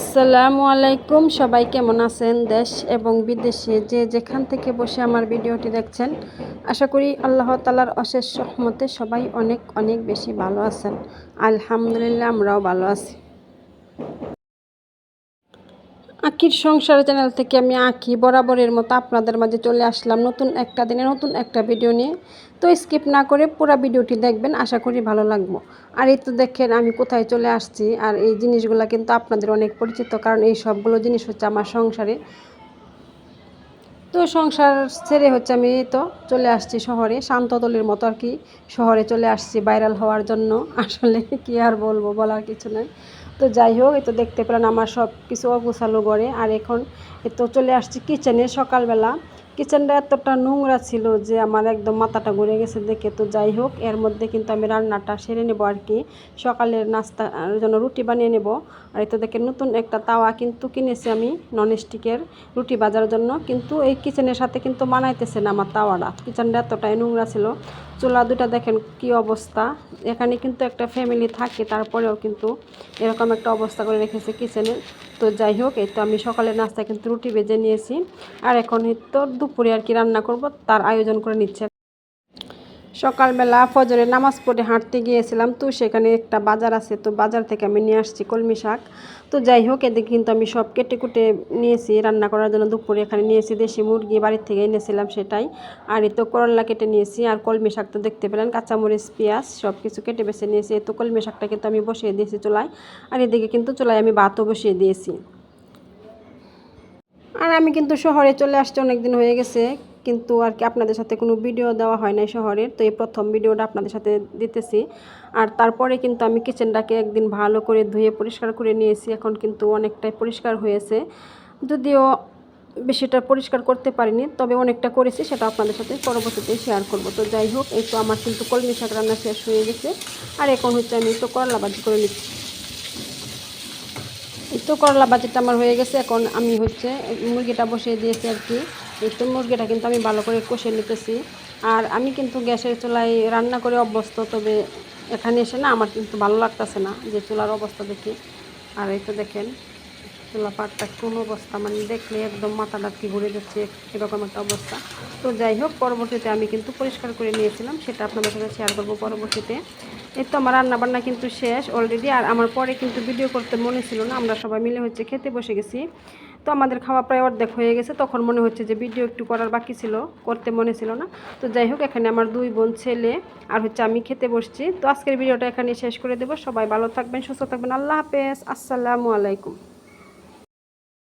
আসসালামু আলাইকুম, সবাই কেমন আছেন? দেশ এবং বিদেশে যে যেখান থেকে বসে আমার ভিডিওটি দেখছেন, আশা করি আল্লাহ তাআলার অশেষ রহমতে সবাই অনেক অনেক বেশি ভালো আছেন। আলহামদুলিল্লাহ, আমরাও ভালো আছি। আঁকির সংসার চ্যানেল থেকে আমি আঁকি বরাবরের মতো আপনাদের মাঝে চলে আসলাম নতুন একটা দিনে নতুন একটা ভিডিও নিয়ে। তো স্কিপ না করে পুরো ভিডিওটি দেখবেন, আশা করি ভালো লাগবে। আর এই তো দেখেন আমি কোথায় চলে আসছি, আর এই জিনিসগুলো কিন্তু আপনাদের অনেক পরিচিত, কারণ এই সবগুলো জিনিস হচ্ছে আমার সংসারে। তো সংসার ছেড়ে হচ্ছে আমি তো চলে আসছি শহরে, শান্তদলের মতো আর কি। শহরে চলে আসছি ভাইরাল হওয়ার জন্য। আসলে কি আর বলবো, বলার কিছু নেই। তো যাই হোক, এই তো দেখতে পেলেন আমার সব কিছু অগোছালো করে। আর এখন এই তো চলে আসছি কিচেনে সকালবেলা। কিচেনটা এতটা নোংরা ছিল যে আমার একদম মাথাটা ঘুরে গেছে দেখে। তো যাই হোক, এর মধ্যে কিন্তু আমি রান্নাটা সেরে নেবো আর কি। সকালের নাস্তার জন্য রুটি বানিয়ে নেব। আর এই তো দেখেন নতুন একটা তাওয়া কিন্তু কিনেছি আমি ননস্টিকের রুটি ভাজার জন্য। কিন্তু এই কিচেনের সাথে কিন্তু মানাইতেছে না আমার তাওয়াটা। কিচেনটা এতটাই নোংরা ছিল। চুলা দুটা দেখেন কি অবস্থা। এখানে কিন্তু একটা ফ্যামিলি থাকে, তারপরেও কিন্তু এরকম একটা অবস্থা করে রেখেছে কিচেনের। তো যাই হোক, এই তো আমি সকালের নাস্তায় কিন্তু রুটি ভেজে নিয়েছি। আর এখন তো দুপুরে আর কি রান্না করব তার আয়োজন করে নিচ্ছে। সকালবেলা ফজরের নামাজ পড়ে হাঁটতে গিয়েছিলাম, তো সেখানে একটা বাজার আছে, তো বাজার থেকে আমি নিয়ে আসছি কলমি শাক। তো যাই হোক, এদিকে কিন্তু আমি সব কেটে কুটে নিয়েছি রান্না করার জন্য। দুপুরে এখানে নিয়েছি দেশি মুরগি, বাড়ির থেকে এনেছিলাম সেটাই। আর এই তো করলা কেটে নিয়েছি, আর কলমি শাক তো দেখতে পেলেন, কাঁচামরিচ পেঁয়াজ সব কিছু কেটে বেছে নিয়েছি। এই তো কলমি শাকটা কিন্তু আমি বসিয়ে দিয়েছি চুলায়। আর এদিকে কিন্তু চুলায় আমি ভাতও বসিয়ে দিয়েছি। আর আমি কিন্তু শহরে চলে আসছি অনেক দিন হয়ে গেছে, কিন্তু আর কি আপনাদের সাথে কোনো ভিডিও দেওয়া হয় নাই শহরের। তো এই প্রথম ভিডিওটা আপনাদের সাথে দিতেছি। আর তারপরে কিন্তু আমি কিচেনটাকে একদিন ভালো করে ধুয়ে পরিষ্কার করে নিয়েছি। এখন কিন্তু অনেকটাই পরিষ্কার হয়েছে, যদিও বেশিটা পরিষ্কার করতে পারিনি, তবে অনেকটা করেছি, সেটা আপনাদের সাথে পরবর্তীতে শেয়ার করব। তো যাই হোক, এই তো আমার কিন্তু কলমি শাক রান্না শেষ হয়ে গেছে। আর এখন হচ্ছে আমি তো করলা ভাজি করে নিচ্ছি। এই তো করলা ভাজিটা আমার হয়ে গেছে। এখন আমি হচ্ছে মুরগিটা বসিয়ে দিয়েছি আর কি। এই তো মুরগিটা কিন্তু আমি ভালো করে কষে নিতেছি। আর আমি কিন্তু গ্যাসের চুলায় রান্না করে অভ্যস্ত, তবে এখানে এসে না আমার কিন্তু ভালো লাগতেছে না যে চুলার অবস্থা দেখি। আর এই তো দেখেন চুলা পাটটা কোন অবস্থা, মানে দেখলে একদম মাথাটা কি ঘুরে যাচ্ছে, এরকম একটা অবস্থা। তো যাই হোক, পরবর্তীতে আমি কিন্তু পরিষ্কার করে নিয়েছিলাম, সেটা আপনাদের সাথে শেয়ার করবো পরবর্তীতে। এই তো আমার রান্নাবান্না কিন্তু শেষ অলরেডি। আর আমার পরে কিন্তু ভিডিও করতে মনে ছিল না, আমরা সবাই মিলে হচ্ছে খেতে বসে গেছি। তো আমাদের খাওয়া প্রায় অর্ধেক হয়ে গেছে, তখন মনে হচ্ছে যে ভিডিও একটু করার বাকি ছিল, করতে মনে ছিল না। তো যাই হোক, এখানে আমার দুই বোন ছেলে আর হচ্ছে আমি খেতে বসছি। তো আজকের ভিডিওটা এখানে শেষ করে দেবো। সবাই ভালো থাকবেন, সুস্থ থাকবেন। আল্লাহ হাফেজ, আসসালামু আলাইকুম।